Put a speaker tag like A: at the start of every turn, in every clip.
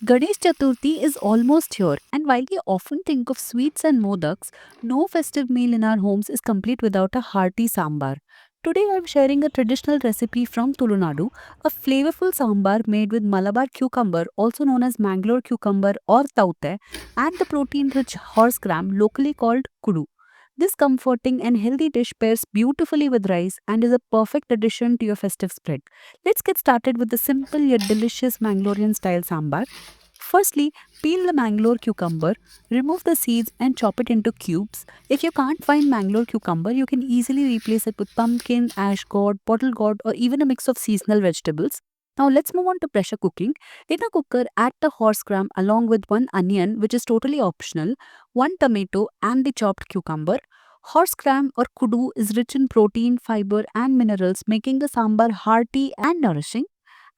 A: Ganesh Chaturthi is almost here, and while we often think of sweets and modaks, no festive meal in our homes is complete without a hearty sambar. Today I am sharing a traditional recipe from Tulunadu, a flavorful sambar made with Malabar cucumber, also known as Mangalore cucumber or Tauthe, and the protein-rich horsegram, locally called Kudu. This comforting and healthy dish pairs beautifully with rice and is a perfect addition to your festive spread. Let's get started with the simple yet delicious Mangalorean style sambar. Firstly, peel the Mangalore cucumber, remove the seeds and chop it into cubes. If you can't find Mangalore cucumber, you can easily replace it with pumpkin, ash gourd, bottle gourd, or even a mix of seasonal vegetables. Now let's move on to pressure cooking. In a cooker, add the horse gram along with one onion, which is totally optional, one tomato, and the chopped cucumber. Horse gram or kudu is rich in protein, fiber, and minerals, making the sambar hearty and nourishing.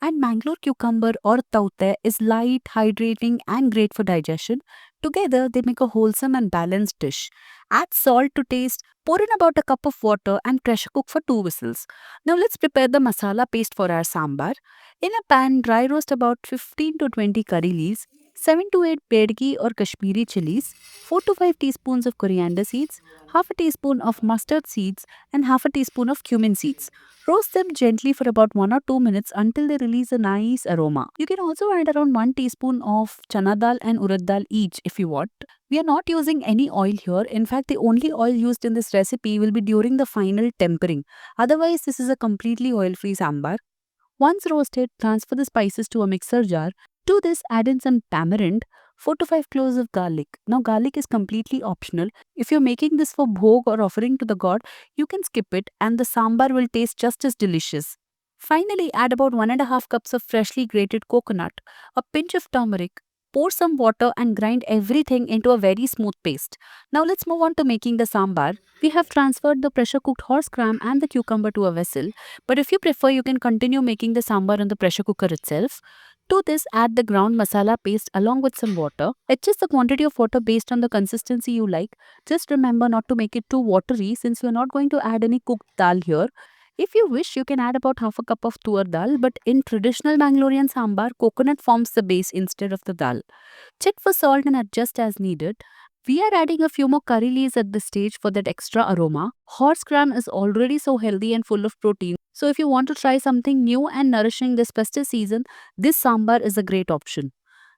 A: And Mangalore cucumber or tauthe is light, hydrating, and great for digestion. Together, they make a wholesome and balanced dish. Add salt to taste, pour in about a cup of water, and pressure cook for 2 whistles. Now, let's prepare the masala paste for our sambar. In a pan, dry roast about 15 to 20 curry leaves, 7 to 8 bedgi or Kashmiri chilies, 4 to 5 teaspoons of coriander seeds, half a teaspoon of mustard seeds, and half a teaspoon of cumin seeds. Roast them gently for about 1 or 2 minutes until they release a nice aroma. You can also add around 1 teaspoon of chana dal and urad dal each if you want. We are not using any oil here. In fact, the only oil used in this recipe will be during the final tempering. Otherwise, this is a completely oil-free sambar. Once roasted, transfer the spices to a mixer jar. To this, add in some tamarind, 4 to 5 cloves of garlic. Now, garlic is completely optional. If you're making this for bhog or offering to the god, you can skip it and the sambar will taste just as delicious. Finally, add about 1.5 cups of freshly grated coconut, a pinch of turmeric. Pour some water and grind everything into a very smooth paste. Now let's move on to making the sambar. We have transferred the pressure cooked horse gram and the cucumber to a vessel. But if you prefer, you can continue making the sambar in the pressure cooker itself. To this, add the ground masala paste along with some water. Adjust the quantity of water based on the consistency you like. Just remember not to make it too watery since we are not going to add any cooked dal here. If you wish, you can add about half a cup of tur dal, but in traditional Mangalorean sambar, coconut forms the base instead of the dal. Check for salt and adjust as needed. We are adding a few more curry leaves at this stage for that extra aroma. Horse gram is already so healthy and full of protein. So if you want to try something new and nourishing this festive season, this sambar is a great option.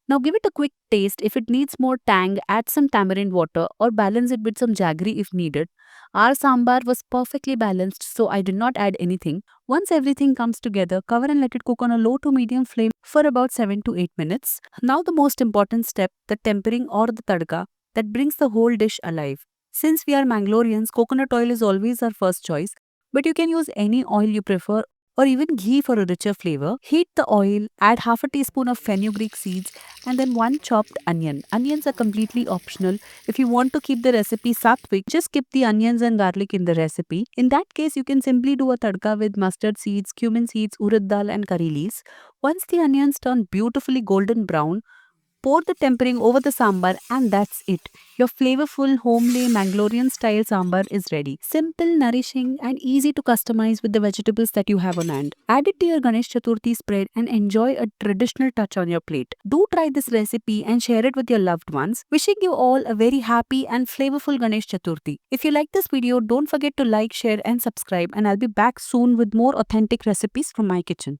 A: Now give it a quick taste. If it needs more tang, add some tamarind water or balance it with some jaggery if needed. Our sambar was perfectly balanced, so I did not add anything. Once everything comes together, cover and let it cook on a low to medium flame for about 7 to 8 minutes. Now the most important step, the tempering or the tadka that brings the whole dish alive. Since we are Mangaloreans, coconut oil is always our first choice, but you can use any oil you prefer or even ghee for a richer flavor. Heat the oil, add half a teaspoon of fenugreek seeds and then one chopped onion. Onions are completely optional. If you want to keep the recipe sattvic, just skip the onions and garlic in the recipe. In that case, you can simply do a tadka with mustard seeds, cumin seeds, urad dal and curry leaves. Once the onions turn beautifully golden brown, pour the tempering over the sambar and that's it. Your flavorful, homely Mangalorean style sambar is ready. Simple, nourishing and easy to customize with the vegetables that you have on hand. Add it to your Ganesh Chaturthi spread and enjoy a traditional touch on your plate. Do try this recipe and share it with your loved ones. Wishing you all a very happy and flavorful Ganesh Chaturthi. If you like this video, don't forget to like, share and subscribe and I'll be back soon with more authentic recipes from my kitchen.